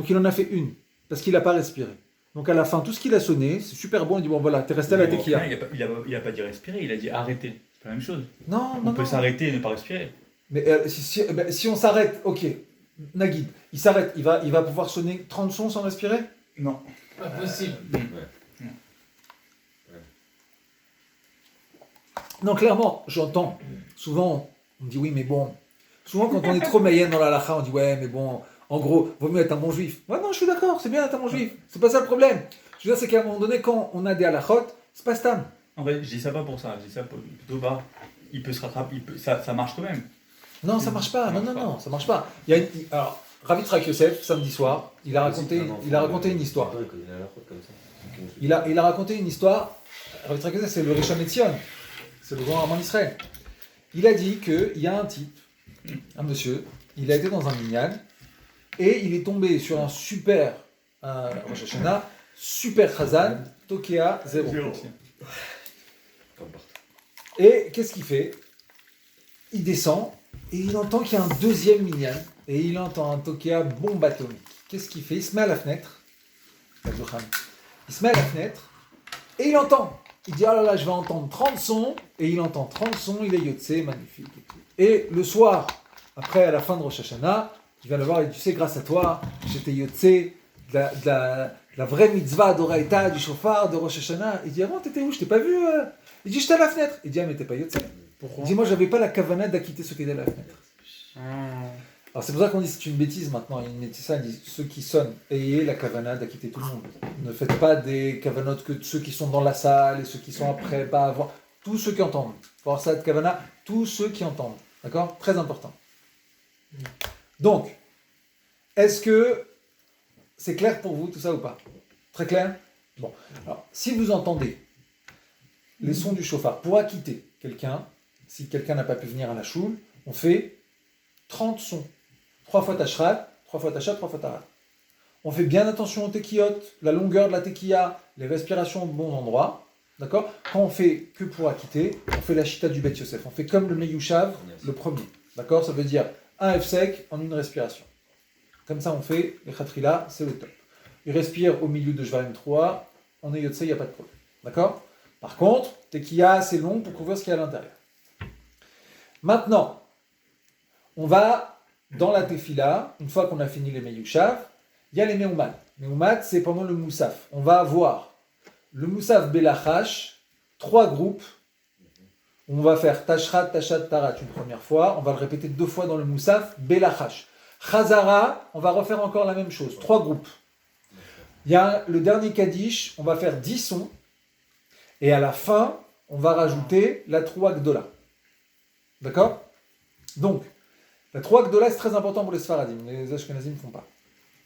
Donc il en a fait une, parce qu'il n'a pas respiré. Donc à la fin, tout ce qu'il a sonné, c'est super bon. Il dit bon voilà, t'es resté à la tequila. Il a pas dit respirer, il a dit arrêter. C'est pas la même chose. Non, On non, peut non. s'arrêter et ne pas respirer. Mais si on s'arrête, ok, Naguid, il s'arrête, il va pouvoir sonner 30 sons sans respirer? Non. Pas possible. Non, clairement, j'entends. Souvent, on me dit oui, mais bon. Souvent, quand on est trop maïen dans la lacha, on dit ouais, mais bon, en gros, vaut mieux être un bon juif. Ouais, non, je suis d'accord, c'est bien d'être un bon juif. C'est pas ça le problème. Je veux dire, c'est qu'à un moment donné, quand on a des halachot, c'est pas stam. En fait, je dis ça pas pour ça. Je dis ça plutôt bas. Il peut se rattraper. Ça marche quand même. Non, ça marche pas. Non, ça marche pas. Il y a alors, Ravi Tzrak Yosef, samedi soir, il a raconté une histoire. Il a raconté une histoire. Ravi Tzrak Yosef, c'est le Rishon LeZion. C'est le grand Armand d'Israël. Il a dit qu'il y a un type, un monsieur, il a été dans un minyan et il est tombé sur un super Rosh Hashanah, super Chazan, Tokea 0. Et qu'est-ce qu'il fait? Il descend et il entend qu'il y a un deuxième minyan et il entend un Tokea bombe atomique. Qu'est-ce qu'il fait? Il se met à la fenêtre. Il se met à la fenêtre et il entend. Il dit, oh là là, je vais entendre 30 sons, et il entend 30 sons, il est yotse, magnifique. Et le soir, après, à la fin de Rosh Hashanah, il va le voir et dit, tu sais, grâce à toi, j'étais yotse, de la vraie mitzvah d'Oraïta, du chauffard, de Rosh Hashanah. Il dit, avant, t'étais où? Je t'ai pas vu. Il dit, j'étais à la fenêtre. Il dit, ah, mais t'es pas yotse. Pourquoi? Il dit, moi, j'avais pas la kavana d'acquitter ce qui était à la fenêtre. Alors c'est pour ça qu'on dit c'est une bêtise maintenant. Une bêtise, ça, dit ceux qui sonnent, ayez la kavana d'acquitter tout le monde. Ne faites pas des kavanotes que ceux qui sont dans la salle et ceux qui sont après, pas avoir. Tous ceux qui entendent. Pour avoir ça de kavana, tous ceux qui entendent. D'accord? Très important. Donc, est-ce que c'est clair pour vous tout ça ou pas? Très clair? Bon. Alors, si vous entendez les sons du chauffard, pour acquitter quelqu'un, si quelqu'un n'a pas pu venir à la choule, on fait 30 sons. 3 fois Tashrat, 3 fois Tachat, 3 fois Tarat. On fait bien attention aux tequiotes, la longueur de la tequilla, les respirations au bon endroit. D'accord? Quand on fait que pour acquitter, on fait la chita du Bet Yosef. On fait comme le Meyushav, le premier. D'accord? Ça veut dire un F sec en une respiration. Comme ça, on fait les Khatrila, c'est le top. Il respire au milieu de Jvarim 3, on est Yotse, il n'y a pas de problème. D'accord? Par contre, tequilla, c'est long pour couvrir ce qu'il y a à l'intérieur. Maintenant, on va dans la tefila, une fois qu'on a fini les Meyushav, il y a les Meumat. Meumat, c'est pendant le Moussaf. On va avoir le Moussaf Belachash, 3 groupes. On va faire Tashrat, Tachat, Tarat une première fois. On va le répéter 2 fois dans le Moussaf Belachash. Chazara, on va refaire encore la même chose, 3 groupes. Il y a le dernier Kaddish, on va faire 10 sons. Et à la fin, on va rajouter la Troua Gdola. D'accord? Donc, la Troua Gdola, c'est très important pour les Sfaradim. Les Ashkenazim ne font pas.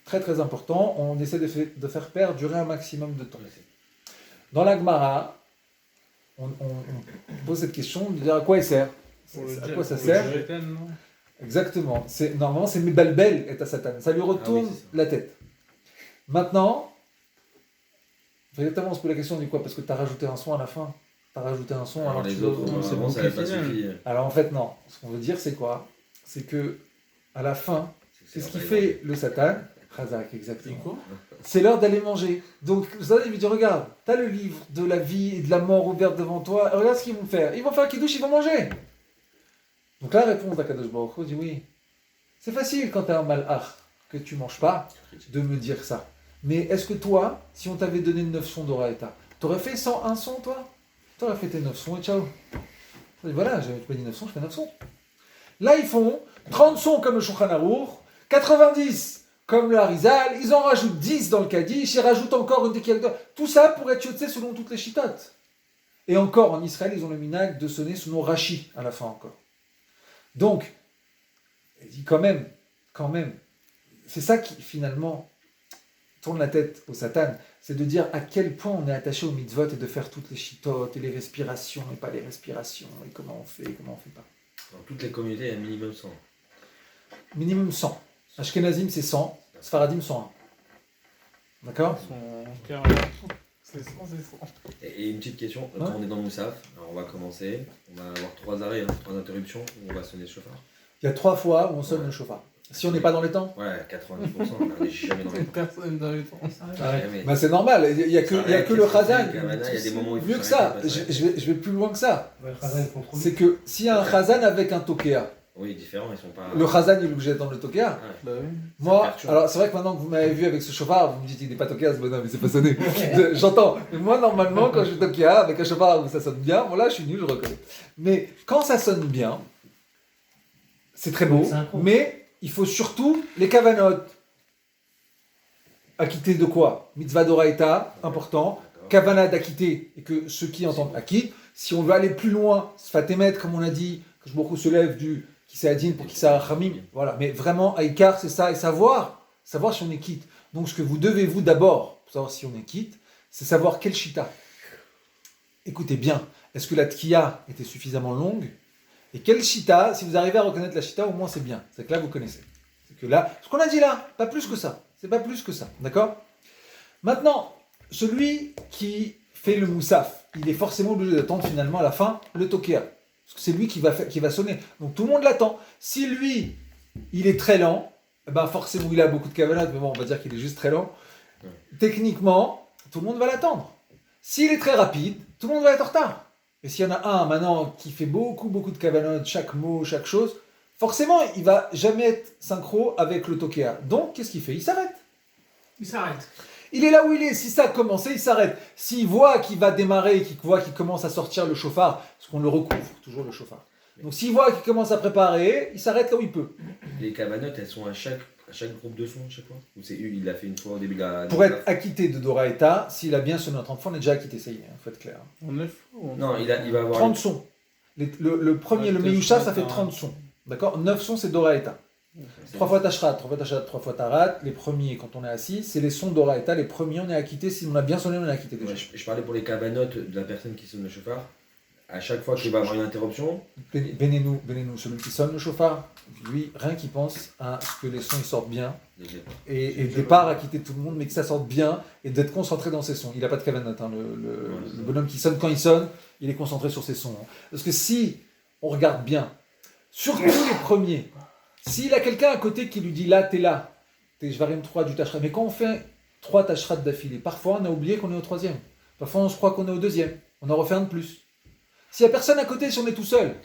Très très important. On essaie de faire perdurer un maximum de temps. Dans la Gemara, on pose cette question de dire à quoi elle sert. À quoi ça sert? Exactement. Normalement, c'est Mebalbel et à Satan. Ça lui retourne la tête. Maintenant, véritablement, on se pose la question de quoi? Parce que tu as rajouté un son à la fin. Tu as rajouté un son. Alors les autres, vraiment, ça n'a pas suffi. Alors en fait, non. Ce qu'on veut dire, c'est quoi? C'est que à la fin, c'est ce qui fait le Satan. Khazak, exactement. C'est l'heure d'aller manger. Donc, vous savez, il me dit, regarde, tu as le livre de la vie et de la mort ouvert devant toi. Regarde ce qu'ils vont faire. Ils vont faire un kidouche, ils vont manger. Donc la réponse d'Akadosh Baruch Hu dit oui. C'est facile quand tu as un malach que tu manges pas de me dire ça. Mais est-ce que toi, si on t'avait donné 9 sons d'Oraïta, t'aurais fait 101 sons toi? T'aurais fait tes 9 sons et ciao. Et voilà, j'avais pas dit 9 sons, je fais 9 sons. Là, ils font 30 sons comme le Shulchan Aruch, 90 comme le Harizal, ils en rajoutent 10 dans le Kaddish, ils rajoutent encore une tequila. Tout ça pour être yotzé selon toutes les chitotes. Et encore, en Israël, ils ont le minag de sonner selon Rashi à la fin encore. Donc, il dit quand même, c'est ça qui finalement tourne la tête au Satan, c'est de dire à quel point on est attaché au mitzvot et de faire toutes les chitotes et les respirations et pas les respirations et comment on fait et comment on fait pas. Dans toutes les communautés, il y a minimum 100. Minimum 100. Ashkenazim c'est 100, Sfaradim 101. D'accord? C'est 100. Et une petite question, quand on est dans le Moussaf, alors on va commencer, on va avoir 3 arrêts, 3 interruptions où on va sonner le chauffard. Il y a 3 fois où on sonne le chauffard. Si on n'est pas dans les temps. Ouais, 90%, on n'est jamais dans les temps. Personne dans les temps. Jamais. Bah, c'est normal, il n'y a que le Khazan. Il y a des moments où il faut Mieux que s'arrêter, ça, parce je vais plus loin que ça. Ouais, le Khazan, il contrôle. C'est que s'il y a un Khazan avec un Tokea, Oui, différents, ils sont pas. le Khazan il est obligé d'attendre le Tokea. Bah oui. Moi, perturbe. alors c'est vrai que maintenant que vous m'avez vu avec ce chauffard, vous me dites il n'est pas Tokea ce bonhomme, mais c'est pas sonné. J'entends. Mais moi normalement quand je suis Tokea avec un chauffard où ça sonne bien, bon là je suis nul, je reconnais. Mais quand ça sonne bien, c'est très beau, C'est un con. mais il faut surtout les kavanot. Acquitté de quoi? Mitzvah d'Oraïta, important. D'accord. Kavana d'acquitter, et que ceux qui entendent acquittent. Si on veut aller plus loin, Sfatemet, comme on a dit, que je beaucoup se lève du qui s'est Adin pour qui s'est Rachamim. Voilà, mais vraiment, Aïkar, c'est ça, et savoir si on est quitte. Donc, ce que vous devez, vous, d'abord, pour savoir si on est quitte, c'est savoir quel shita. Écoutez bien, est-ce que la tkiya était suffisamment longue? Et quel shita, si vous arrivez à reconnaître la shita, au moins c'est bien. C'est que là, vous connaissez. C'est que là, ce qu'on a dit là, pas plus que ça. C'est pas plus que ça, d'accord? Maintenant, celui qui fait le moussaf, il est forcément obligé d'attendre finalement à la fin le tokea. Parce que c'est lui qui va sonner. Donc tout le monde l'attend. Si lui, il est très lent, ben forcément il a beaucoup de cavanades, mais bon, on va dire qu'il est juste très lent. Techniquement, tout le monde va l'attendre. S'il est très rapide, tout le monde va être en retard. Et s'il y en a un maintenant qui fait beaucoup de cavanades, chaque mot, chaque chose, forcément, il va jamais être synchro avec le tokea. Donc, qu'est-ce qu'il fait? Il s'arrête. Il s'arrête. Il est là où il est. Si ça a commencé, il s'arrête. S'il voit qu'il va démarrer, qu'il voit qu'il commence à sortir le chauffard, parce qu'on le recouvre, toujours le chauffard. Donc, s'il voit qu'il commence à préparer, il s'arrête là où il peut. Les cavanotes, elles sont à chaque groupe de son, chaque fois? Ou c'est il l'a fait une fois au début de la. Pour être acquitté de Dora Eta, s'il a bien sonné en 30 fois, on est déjà acquitté, ça y est, il faut être clair. En 9 fois. Non, il va avoir. 30 sons. Le premier, Ouais, le peut-être Meyusha, que ça fait t'as 30 sons. D'accord? 9 sons, c'est Dora Eta. 3 fois Tashrat, 3 fois Tashrat, 3 fois Tarat. Les premiers, quand on est assis, c'est les sons Dora Eta. Les premiers, on est acquitté. Si on a bien sonné, on est acquitté déjà. Ouais, je parlais pour les cavanotes de la personne qui sonne le chauffard. À chaque fois qu'il va avoir une interruption, Bénénou, celui qui sonne le chauffard, lui, rien qu'il pense à ce que les sons ils sortent bien. Et départ à quitter tout le monde, mais que ça sorte bien et d'être concentré dans ses sons. Il n'a pas de cavanette, hein, le bonhomme qui sonne quand il sonne, il est concentré sur ses sons. Hein. Parce que si on regarde bien, surtout les premiers, s'il a quelqu'un à côté qui lui dit là, t'es là, t'es Jvarim 3 du Tashrat, mais quand on fait 3 Tashrat d'affilée, parfois on a oublié qu'on est au 3e, parfois on se croit qu'on est au 2e, on en refait un de plus. S'il n'y a personne à côté, si on est tout seul.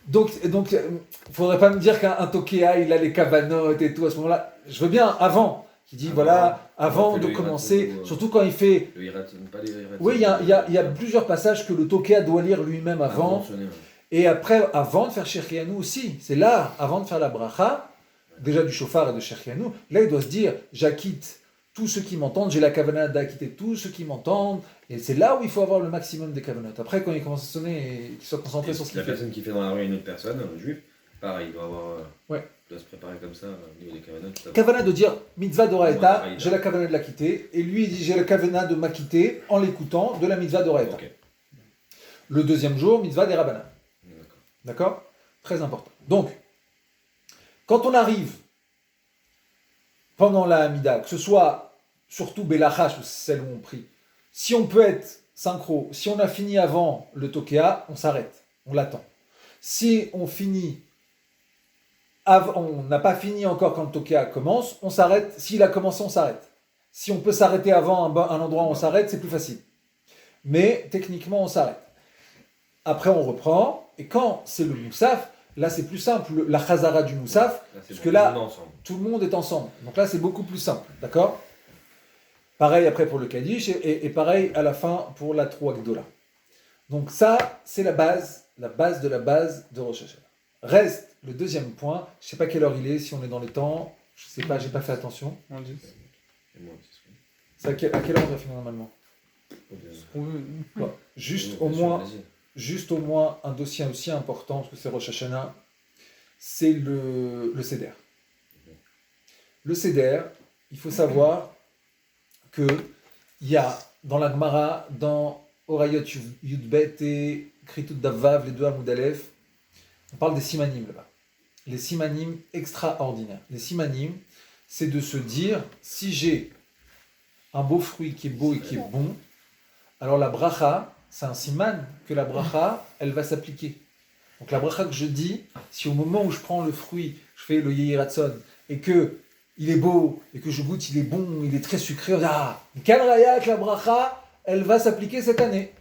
Donc, il faudrait pas me dire qu'un Tokea, il a les cavanotes et tout à ce moment-là. Je veux bien avant, qui dit avant de commencer, surtout quand il fait. Le hirat, pas les hirat. Oui, il y a plusieurs passages que le Tokea doit lire lui-même avant. Et après, avant de faire Shechianu aussi. C'est là, avant de faire la bracha, déjà du chauffard et de Shechianu, là il doit se dire j'acquitte tous ceux qui m'entendent, j'ai la kavanah d'acquitter tous ceux qui m'entendent. Et c'est là où il faut avoir le maximum des kavanotes. Après, quand il commence à sonner et qu'il soit concentré sur ce qu'il La fait. personne qui fait dans la rue une autre personne, un juif, pareil, il doit avoir. Ouais. Il doit se préparer comme ça au niveau des cavanotes. Kavana de dire mitzvah d'Oraïta, Ouais, j'ai la kavana de la quitter. Et lui, il dit j'ai la kavana de m'acquitter en l'écoutant de la mitzvah d'Oraïta. Ok. Le deuxième jour, mitzvah des Rabbanan. D'accord. D'accord? Très important. Donc, quand on arrive pendant la Hamida, que ce soit surtout Belachash, celle où on prie, si on peut être synchro, si on a fini avant le Tokea, on s'arrête, on l'attend. Si on finit, on n'a pas fini encore quand le Tokea commence, on s'arrête. S'il a commencé, on s'arrête. Si on peut s'arrêter avant un endroit où on s'arrête, c'est plus facile. Mais techniquement, on s'arrête. Après, on reprend. Et quand c'est le Moussaf, là, c'est plus simple. La Chazara du Moussaf, parce que là, tout le monde est ensemble. Donc là, c'est beaucoup plus simple. D'accord? Pareil après pour le Kaddish et pareil à la fin pour la Troua Gdola. Donc ça, c'est la base de la base de Rosh Hashanah. Reste le deuxième point. Je ne sais pas quelle heure il est, si on est dans les temps. Je ne sais pas, j'ai pas fait attention. On dit C'est à quelle heure on va finir normalement? ce qu'on veut. Bon, juste au moins un dossier aussi important, parce que c'est Rosh Hashanah, c'est le Seder. Le Seder, il faut savoir qu'il y a dans la Gemara, dans Orayot Yudbet et Kritut Davav, les deux Hamoud Aleph, on parle des simanim là-bas. Les simanim extraordinaires. Les simanim, c'est de se dire, si j'ai un beau fruit qui est beau et qui est bon, alors la bracha, c'est un siman que la bracha, elle va s'appliquer. Donc la bracha que je dis, si au moment où je prends le fruit, je fais le yehiratson, et que il est beau, et que je goûte, il est bon, il est très sucré, on dit, ah, quel raya que la bracha, elle va s'appliquer cette année.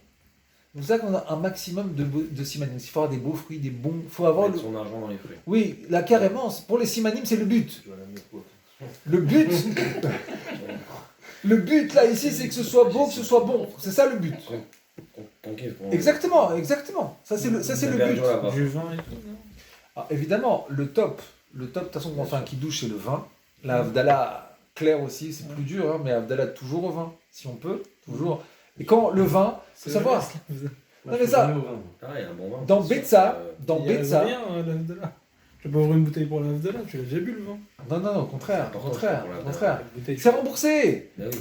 C'est pour ça qu'on a un maximum de simanim. Il faut avoir des beaux fruits, des bons. Il faut avoir Mettre son argent dans les fruits. Oui, là carrément, pour les simanim, c'est le but. Tu vas la mettre quoi? Le but, le but là ici, c'est que ce soit beau, que ce soit bon. C'est ça le but. Ton kiff, ton- Exactement, exactement. Ça c'est le La but. version là-bas. Du vin et tout, non? Ah, évidemment, le top, de toute façon, quand on fait un kidouche, c'est le vin. La Havdalah, clair aussi, c'est plus dur, hein, mais Havdalah toujours au vin, si on peut, toujours. Et quand le vin, faut savoir. Non, mais ça, Ah, il y a un bon vin. dans C'est sûr Betsa, que- dans Il y a Betsa, rien, l'Avdala. Tu peux ouvrir une bouteille pour l'Avdala, tu l'as déjà bu le vin. non, au contraire, au contraire, Pour la au contraire. Une bouteille. C'est remboursé. Bah oui.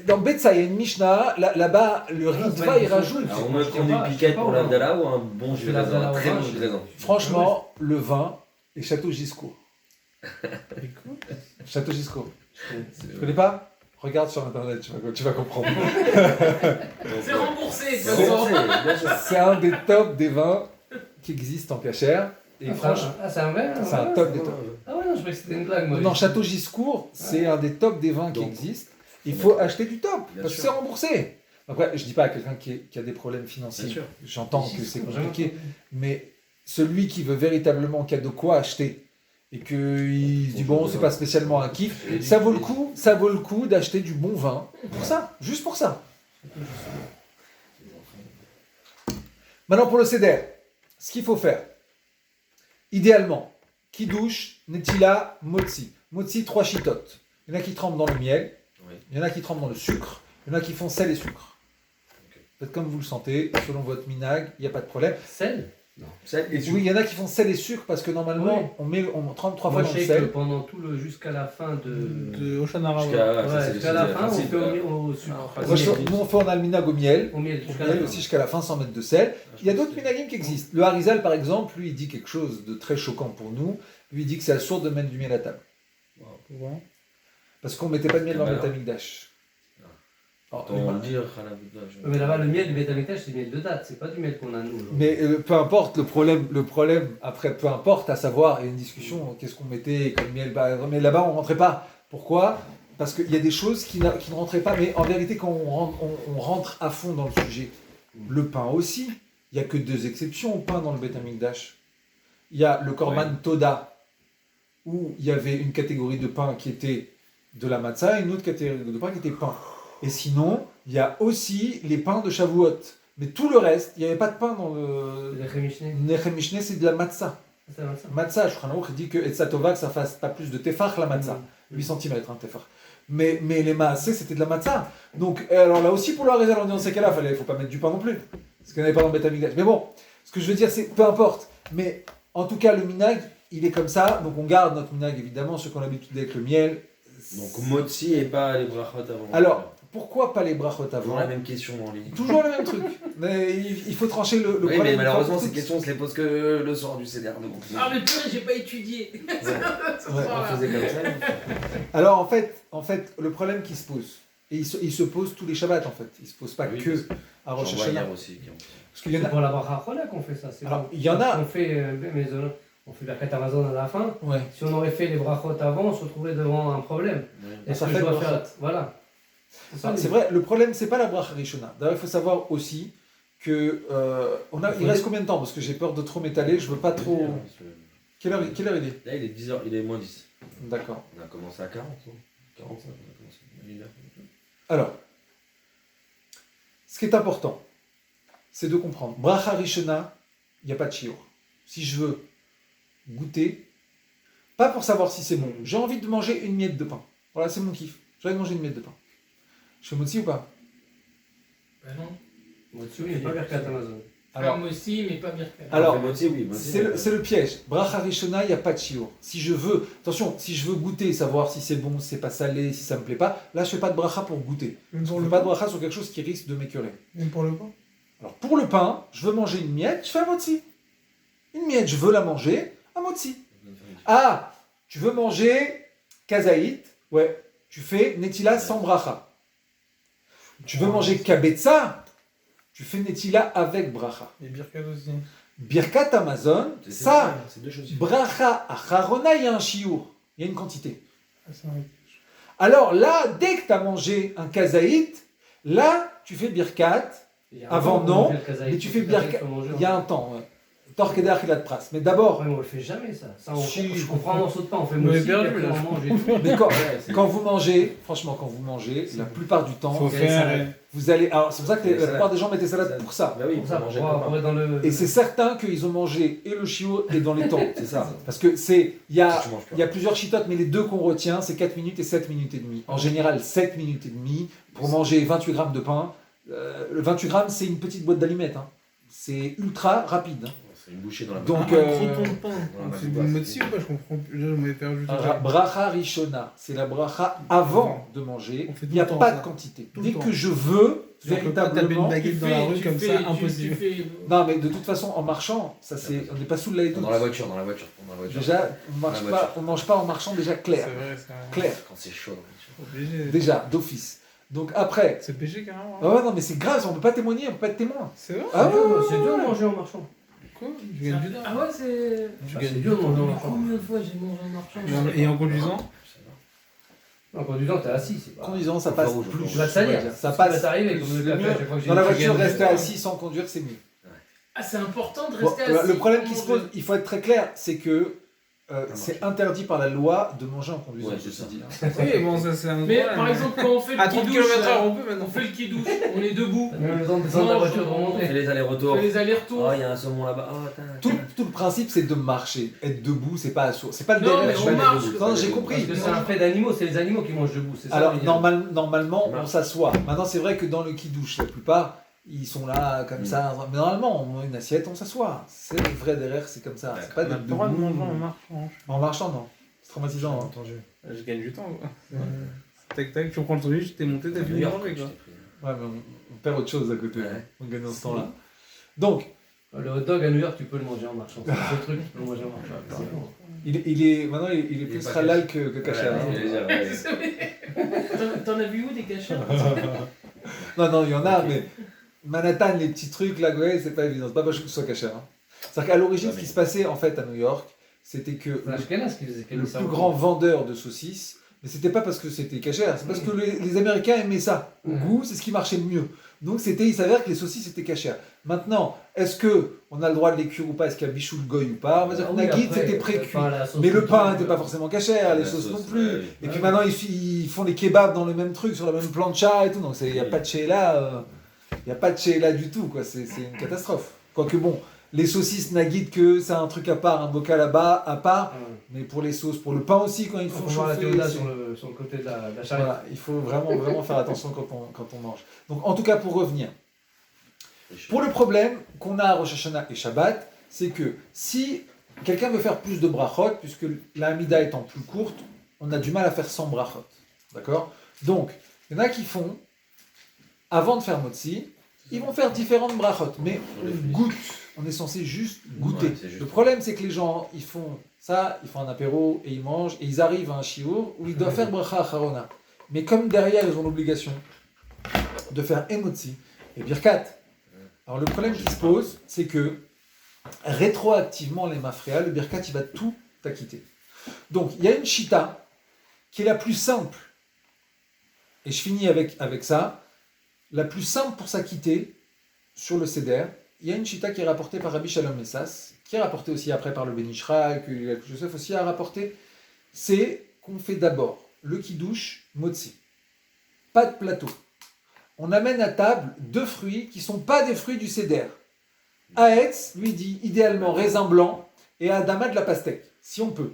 Dans Betsa, il y a une Mishnah, là-bas, le Ritva, il rajoute. Alors, on me Je prend sais pas, des je piquettes sais pas, pour ouais. l'Abdallah ou un bon Je jus fais de raisin, l'Abdallah un au très vin, bon je- jus de raisin. Franchement, le vin et Château Giscourt. Écoute, Château Giscourt. Tu connais pas? Regarde sur internet, tu vas comprendre. C'est remboursé, de toute C'est façon. bien sûr. C'est un des tops des vins qui existent en cachère. Et franchement, c'est un verre. c'est un top des tops. Ah ouais, non, je croyais que c'était une blague, moi. Non, Château Giscourt, c'est un des tops des vins qui Donc, existent. Il faut acheter du top, Bien parce que sûr. c'est remboursé. Après, je dis pas à quelqu'un qui a des problèmes financiers. Bien sûr. J'entends que c'est Jamais compliqué. entendu. Mais celui qui veut véritablement, qui a de quoi acheter, et qu'il se dit bon, c'est pas spécialement un kiff, ça vaut le coup d'acheter du bon vin pour ça, juste pour ça. Maintenant pour le céder, ce qu'il faut faire, idéalement, kidouche, netila, motzi. Motzi, 3 chitotes. Il y en a qui trempent dans le miel, Oui. il y en a qui trempent dans le sucre, il y en a qui font sel et sucre. Ok. Faites comme vous le sentez, selon votre minag, il n'y a pas de problème. Sel. Sel et sucre. Oui, il y en a qui font sel et sucre parce que normalement, Oui. on trempe 3 Moi, fois je dans le sais que sel. pendant tout le. Jusqu'à la fin de. de Oshana Jusqu'à Rabbah. ça, c'est Ouais, le jusqu'à la fin, on principe, fait là. au sucre. Ah, Moi, Au miel. nous, on fait en alminag au miel. Au miel, Au jusqu'à miel la aussi fin. jusqu'à la fin sans mettre de sel. Il y a d'autres minagim qui existent. Le Harizal, par exemple, lui, il dit quelque chose de très choquant pour nous. Lui, il dit que c'est absurde de mettre du miel à table. Pourquoi? Parce qu'on ne mettait pas de miel dans le Voilà. Betamikdash. Alors, On va le mais- dire, Mais là-bas, le miel du bétamictage, c'est du miel de date, c'est pas du miel qu'on a nous. aujourd'hui. Mais peu importe, le problème, après, peu importe, à savoir, il y a une discussion, qu'est-ce qu'on mettait comme miel, mais là-bas, on ne rentrait pas. Pourquoi? Parce qu'il y a des choses qui ne rentraient pas, mais en vérité, quand on rentre à fond dans le sujet, le pain aussi, il n'y a que 2 exceptions au pain dans le Beth Amikdash. Il y a le Korban Toda, où il y avait une catégorie de pain qui était de la matzah et une autre catégorie de pain qui était pain. Et sinon, il y a aussi les pains de Shavuot. Mais tout le reste, il n'y avait pas de pain dans le... Le Rémichné, Nechem Mishneh, c'est de la matzah. c'est ça. Matzah, je crois qu'il dit que Etzatova, que ça fasse pas plus de tefach la matzah. 8 cm, hein, tefach. Mais les maasés, c'était de la matzah. Donc, alors là aussi, pour le Harizal, on dit dans ces cas-là, il ne faut pas mettre du pain non plus. Parce qu'il n'y en avait pas dans le Beth Amikdash. Mais bon, ce que je veux dire, c'est peu importe. Mais en tout cas, le minag, il est comme ça. Donc, on garde notre minag, évidemment, ceux qu'on a l'habitude avec le miel. Donc motzi et pas les brachot avant. Alors, pourquoi pas les brachot toujours avant la même question dans les. Toujours le même truc. Mais il faut trancher le Oui, problème. mais malheureusement, Toutes- ces questions, on se les pose que le soir du CDR. Donc, Ah, mais purée, j'ai pas étudié. Ouais. on faisait comme ça. Alors en fait, le problème qui se pose, et il se pose tous les Shabbats en fait, il se pose pas Oui, que à Rosh J'en vois Hashanah. hier aussi. Parce qu'il y en C'est a. pour la bracha chola qu'on fait ça. c'est Alors, bon. il y en a. On fait, on fait la Kat Amazon à la fin. Ouais. Si on aurait fait les brachot avant, on se retrouvait devant un problème. Est-ce ça que fait je dois bracha. faire. Voilà. ça, Ah, c'est l'idée. vrai, le problème c'est pas la bracha rishona. D'ailleurs, il faut savoir aussi que il reste combien de temps parce que j'ai peur de trop m'étaler, je veux pas trop. Quelle heure il est? Là, il est 10h, il est moins 10. D'accord. On a commencé à 40, non 45, on a commencé à 1 heure. Alors, ce qui est important, c'est de comprendre. Bracha rishona, il n'y a pas de shiur. Si je veux goûter, pas pour savoir si c'est bon, j'ai envie de manger une miette de pain. Voilà, c'est mon kiff. J'ai envie de manger une miette de pain. Je fais motzi ou pas? Bah non. Moi, dessus, il n'y a pas Kat Amazon. Alors, Moi aussi, mais pas Birkat. Alors, Motzi, oui. Motzi, c'est le piège. Bracha rishona, il n'y a pas de shiur. Si je veux, attention, si je veux goûter, savoir si c'est bon, si c'est pas salé, si ça me plaît pas, là je fais pas de bracha pour goûter. Même Je pour fais le pas de pain. bracha sur quelque chose qui risque de m'écœurer. Même pour le pain. Alors pour le pain, je veux manger une miette, je fais un motzi. Une miette, je veux la manger, un motzi. Ah, tu veux manger kazaït, ouais, tu fais netila sans bracha. Tu veux manger kabetza, tu fais netila avec bracha. Et Birkat aussi. Birkat Amazon, C'est ça, c'est deux choses. bracha acharona, il y a un shiur, il y a une quantité. Ah, c'est vrai. Alors là, dès que tu as mangé un kazaït, là, tu fais birkat, Il y a un Avant, temps où non, on fait le kazaï. mais tu fais Le kazaï, birkat. faut manger, Il y a un temps. Torqueder Khilat Pras. Mais d'abord, Ouais, mais on le fait jamais ça. Ça, Si. je comprends un morceau de pain, on fait On moi est aussi, perdu, après là. on mange et tout. mais c'est- quand vous mangez, franchement, quand vous mangez, la plupart du temps, Faut il y a des faire. salades. vous allez. Alors, c'est pour ça que Les la plupart salades. des gens mettent des salades pour ça. Bah oui, Pour ça, manger pour être dans le. Et c'est certain qu'ils ont mangé et le chiot et dans les temps. C'est ça. Parce que c'est. Il y a. Si tu manges pas. Il y a plusieurs chitotes, mais les deux qu'on retient, c'est 4 minutes et 7 minutes et demie. En général, 7 minutes et demie pour manger 28 grammes de pain. Le 28 grammes, c'est une petite boîte d'allumettes. Hein. C'est ultra rapide. Hein. C'est une bouchée dans la Donc, Un croton de pain. on C'est a du pas, motzi ou pas? Je comprends plus. Là, je m'avais perdu. Bracha Rishona, c'est la bracha avant de manger. On fait tout Il n'y a le temps pas ça. de quantité. Tout le Dès temps. que je veux, On peut pas taper une véritablement. baguette dans la rue comme ça, impossible. Non, mais de toute façon, en marchant, ça c'est, on n'est pas sous le laïdoute. dans la voiture. Déjà, on mange pas en marchant déjà C'est clair. vrai, c'est vrai. Clair. Quand c'est chaud. dans la voiture. Obligé. Déjà, d'office. Donc après. C'est péché carrément. Ah ouais, non, mais c'est grave, on peut pas témoigner, on peut pas être témoin. C'est vrai? Ah ouais, C'est dur de manger en marchant. Quoi? Je gagne du temps. Ah ouais, c'est. Je Bah, gagne c'est du dur de temps. manger en Mais marchant. combien de fois j'ai mangé en marchant Et en conduisant? En conduisant, t'es assis, c'est pas. Conduisant, ça Au passe rouge, plus. au Tu vas te salir. Ça Ça passe. t'arriver comme le C'est café mieux. à chaque fois que j'ai Dans la une voiture, cigarette. rester assis sans conduire, c'est mieux. Ah, c'est important de Bon, rester assis. le problème pour qui se manger. pose, il faut être très clair, c'est que c'est interdit par la loi de manger en conduisant. Ouais, je c'est ça. dis, hein. Oui, bon, ça c'est un Mais problème. par exemple, quand on fait À le 30 kidouche, km/h, là, on peut maintenant. on fait le kidouche, on est debout, T'as même le temps de descendre la voiture de On remonter. fait les on allers-retours. fait les allers-retours. Oh, il y a un saumon là-bas. Oh, attends. Tout le principe, c'est de marcher. Être debout, c'est pas assourd. C'est pas le Non, derrière. mais je on suis pas marche. debout. Non, j'ai Parce compris. que c'est un fait d'animaux, c'est les animaux qui mangent debout, c'est ça. Alors, mais- normalement, on marche. s'assoit. Maintenant, c'est vrai que dans le kidouche, la plupart, ils sont là, comme ça. Mais normalement, on a une assiette, on s'assoit. C'est le vrai derrière, c'est comme ça. C'est pas On a d'être le droit de debout. manger en marchant. En marchant, non. C'est traumatisant. Hein. Entendu. Je gagne du temps, quoi. Tac, tac, tu reprends le sandwich, t'es monté, t'as fini de manger, quoi. Ouais, mais on perd autre chose à côté. Ouais. On gagne dans ce temps-là. Donc, Le hot dog à New York, tu peux le manger en marchant. C'est le seul truc, tu peux le manger en marchant. apparemment. maintenant, il est plus pas halal que caché. T'en as vu où des cachets Non, il y en a, mais Manhattan, les petits trucs, là, ouais, c'est pas évident. C'est pas parce que ce soit caché. Hein. C'est-à-dire qu'à l'origine, ce qui se passait en fait à New York, c'était que C'est l'Ashkenaz qui faisait le plus grand vendeur de saucisses, mais c'était pas parce que c'était cachère, c'est parce que les Américains aimaient ça. Au goût, c'est ce qui marchait le mieux. Donc il s'avère que les saucisses étaient cachères. Maintenant, est-ce que on a le droit de les cuire ou pas? Est-ce qu'il y a bichou le goy ou pas? On va dire que Nagid, c'était pré-cuit. Mais le pain n'était pas forcément cachère, les sauces non plus. Et puis maintenant, ils font les kebabs dans le même truc, sur la même plancha et tout. Donc il n'y a pas de sheila, il n'y a pas de sheila du tout, quoi. C'est une catastrophe. Quoique bon, les saucisses Nagid, que c'est un truc à part, un bocal là-bas à part. Mais pour les sauces, pour le pain aussi, quand il Il faut faut voir la chauffer. théoda c'est- sur le côté de la charrette. Voilà, il faut vraiment faire attention quand on mange. Donc en tout cas, pour revenir. Pour le problème qu'on a à Rosh Hashanah et Shabbat, c'est que si quelqu'un veut faire plus de brachot, puisque la Hamida étant plus courte, on a du mal à faire 100 brachot. D'accord? Donc, il y en a qui font, avant de faire Motzi, ils vont faire différentes brachot, mais on goûte. On est censé juste goûter. Ouais, c'est juste. Le problème, c'est que les gens, ils font ça, ils font un apéro et ils mangent, et ils arrivent à un shiur où ils doivent faire bracha acharona. Mais comme derrière, ils ont l'obligation de faire emotzi et birkat. Alors le problème qui se pose, c'est que rétroactivement, les mafréas, le birkat, il va tout acquitter. Donc il y a une chita qui est la plus simple, et je finis avec ça, la plus simple pour s'acquitter sur le seder. Il y a une chita qui est rapportée par Rabbi Shalom Messas, qui est rapportée aussi après par le Ben Ishra, que Joseph aussi a rapporté, c'est qu'on fait d'abord le kiddush motzi. Pas de plateau. On amène à table 2 fruits qui ne sont pas des fruits du seder. Aetz lui dit idéalement raisin blanc et Adama de la pastèque, si on peut.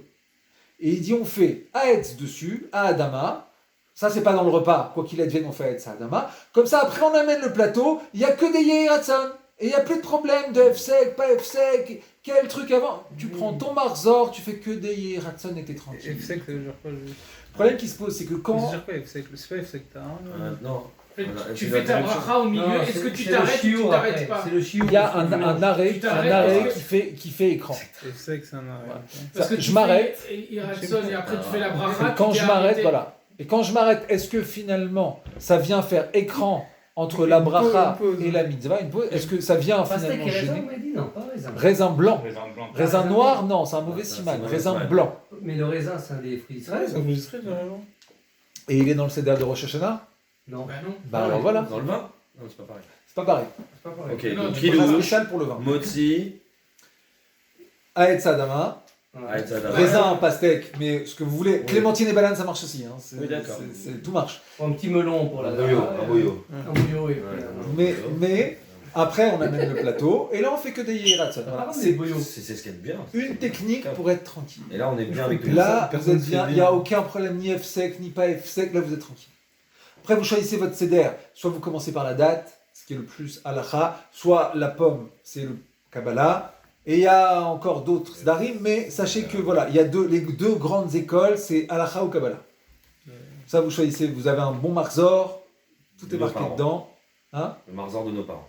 Et il dit on fait Aetz dessus, à Adama. Ça, c'est pas dans le repas. Quoi qu'il advienne, on fait Aetz à Adama. Comme ça, après, on amène le plateau. Il n'y a que des Yehiratson. Et il n'y a plus de problème de F-sec, pas F-sec. Quel truc avant? Tu prends ton marzor, tu fais que des Yehiratson et t'es tranquille. F-sec, ça veut dire quoi? Le problème qui se pose, c'est que Ça quand. veut dire quoi F-sec? C'est pas F-sec, t'as un. Non. Voilà, Tu c'est fais ta l'interruption. bracha au milieu, Non, est-ce que tu c'est le t'arrêtes ou tu chiour t'arrêtes après. pas? C'est le chiour. Il y a un arrêt, Tu t'arrêtes, qui fait écran. F-sec, c'est un arrêt. Voilà. Parce que Je m'arrête. Il sonne et après tu fais la bracha. Et quand tu je t'es m'arrête, arrêté. voilà. Et quand je m'arrête, est-ce que finalement ça vient faire écran entre la bracha une pause. et la mitzvah, une pause. Est-ce que ça vient Pastèque finalement et raisin, gêner on m'a dit non, pas raisin. Raisin blanc. Raisin blanc. Raisin noir, non, c'est un mauvais Ça, siman. c'est Raisin mauvais blanc. Mais le raisin, c'est un des fruits d'Israël. Ça vous distraites, vraiment. Et il est dans le Seder de Rosh Hashanah. Bah Non. non. Bah alors voilà, Dans le vin? Non, c'est pas pareil. c'est pas pareil. C'est pas pareil. Ok, Non, donc tu C'est kidouche, spécial pour le vin. motzi, Aetz Adama, Ouais. raisin, pastèque, mais ce que vous voulez. Oui. Clémentine et banane, ça marche aussi. Hein. Oui, d'accord. Tout marche. Un petit melon pour la un bouillot. Un bouillot et puis Mais après, on amène le plateau et là, on fait que des yératson. Voilà. c'est C'est bouillot. C'est ce qu'il y a de bien. une technique pour être tranquille. Et là, on est bien avec le Là, vous personne êtes bien, se il n'y a aucun problème, ni F sec, ni pas F sec, là vous êtes tranquille. Après, vous choisissez votre céder, soit vous commencez par la date, ce qui est le plus halakha, soit la pomme, c'est le Kabbalah, et il y a encore d'autres darim, mais sachez que voilà, il y a les deux grandes écoles, c'est halakha ou Kabbalah. Ça, vous choisissez, vous avez un bon marzor, tout est Nos marqué parents. dedans. Hein. Le marzor de nos parents.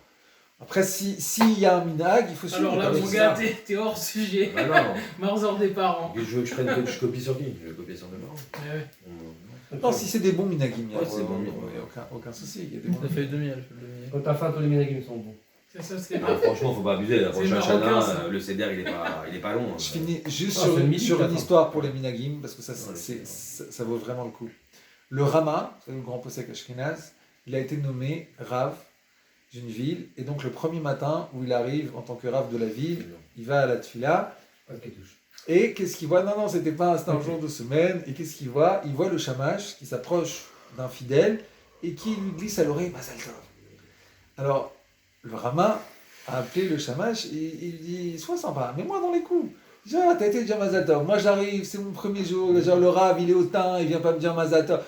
Après, s'il y a un minag, il faut suivre. Alors là, comme mon ça. gars, t'es hors sujet. Bah non. Marzor des parents. Je veux que je prenne que je copie sur qui? Je vais copier sur mes parents. Ouais, ouais. Non, si c'est des bons minagim, il n'y a Ouais, c'est bon. aucun souci. Il y a des bons Ça fait demi, elle fait demi. Quand t'as faim, tous les ménagimes sont bons. C'est ça, c'est Non, franchement, faut pas abuser. La C'est prochaine marocain, Shana, ça. le CDR, il est pas long. Je finis juste Ah, sur, c'est une, une mythique, sur une attends. histoire pour les minagim, parce que ça, Ouais, ça vaut vraiment le coup. Le Rama, c'est le grand possèque Ashkenaz, il a été nommé Rav d'une ville, et donc le premier matin où il arrive en tant que Rav de la ville, il va à la Tfila, Pas de touche. et qu'est-ce qu'il voit? Non, c'était un jour de semaine, et qu'est-ce qu'il voit? Il voit le shamash qui s'approche d'un fidèle, et qui lui glisse à l'oreille Mazal Tov. Alors, le Rama a appelé le shamash, et il lui dit, sois sympa, mets-moi dans les coups. Il dit, ah, t'as été déjà Mazal Tov. Moi j'arrive, c'est mon premier jour, genre, le Rav il est hautain, il vient pas me dire Mazal Tov.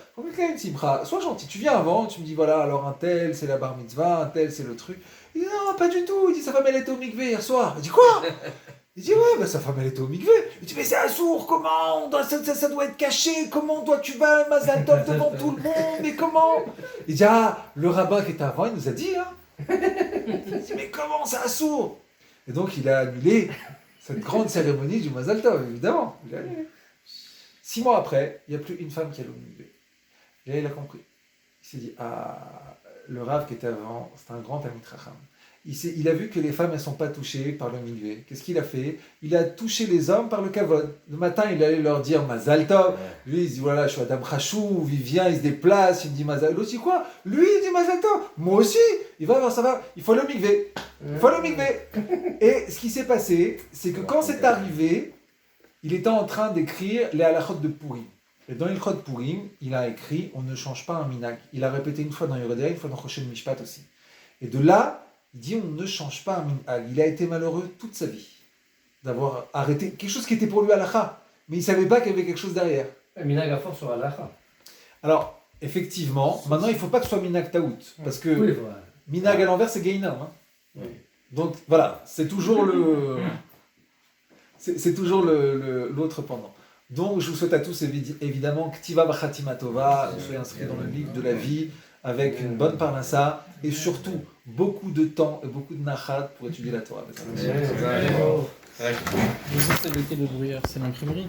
Sois gentil, tu viens avant, tu me dis voilà, alors un tel c'est la bar mitzvah, un tel c'est le truc. Il dit non, pas du tout, il dit sa femme elle était au mikvé hier soir. Il dit quoi? Il dit ouais, bah, sa femme elle était au mikvé. Il dit mais c'est un sourd, comment? Ça doit être caché, comment toi tu vas Mazal Tov devant tout le monde, mais comment? Il dit ah, le rabbin qui était avant il nous a dit hein. Il dit mais comment c'est un sourd? Et donc il a annulé cette grande cérémonie du Mazal Tov, évidemment. Il a annulé. 6 mois après, il n'y a plus une femme qui a l'omnibé. Et là, il a compris. Il s'est dit, ah, le Rav qui était avant, c'est un grand Talmid Chacham. Il a vu que les femmes, elles ne sont pas touchées par le mikvé. Qu'est-ce qu'il a fait? Il a touché les hommes par le kavod. Le matin, il allait leur dire Mazal Tov. Lui, il se dit, voilà, je suis Adam Khashou, il vient, il se déplace, il me dit Mazal. L'autre, il dit quoi? Lui, il dit Mazal Tov. Moi aussi. Il va voir, ça va. Il faut le mikvé. Il faut le mikvé. Et ce qui s'est passé, c'est que quand c'est arrivé, il était en train d'écrire les halachot de Purim. Et dans l'ilchot Purim, il a écrit on ne change pas un minag. Il a répété une fois dans Yoredea, une fois dans Choshen Mishpat aussi. Et de là, il dit on ne change pas un minag. Il a été malheureux toute sa vie d'avoir arrêté quelque chose qui était pour lui halacha, mais il ne savait pas qu'il y avait quelque chose derrière. Minag à force sur Alaha. Alors, effectivement, maintenant il ne faut pas que ce soit minag taout, parce que Oui, voilà. minag à l'envers c'est gainam. Hein. Oui. Donc voilà, c'est toujours le. C'est toujours l'autre pendant. Donc, je vous souhaite à tous évidemment Ktiva Bachatima Tova, vous soyez inscrits dans le livre de la vie avec une bonne parnassa et surtout beaucoup de temps et beaucoup de nachat pour étudier la Torah. Ça, c'est lequel le brouillard? C'est l'imprimerie.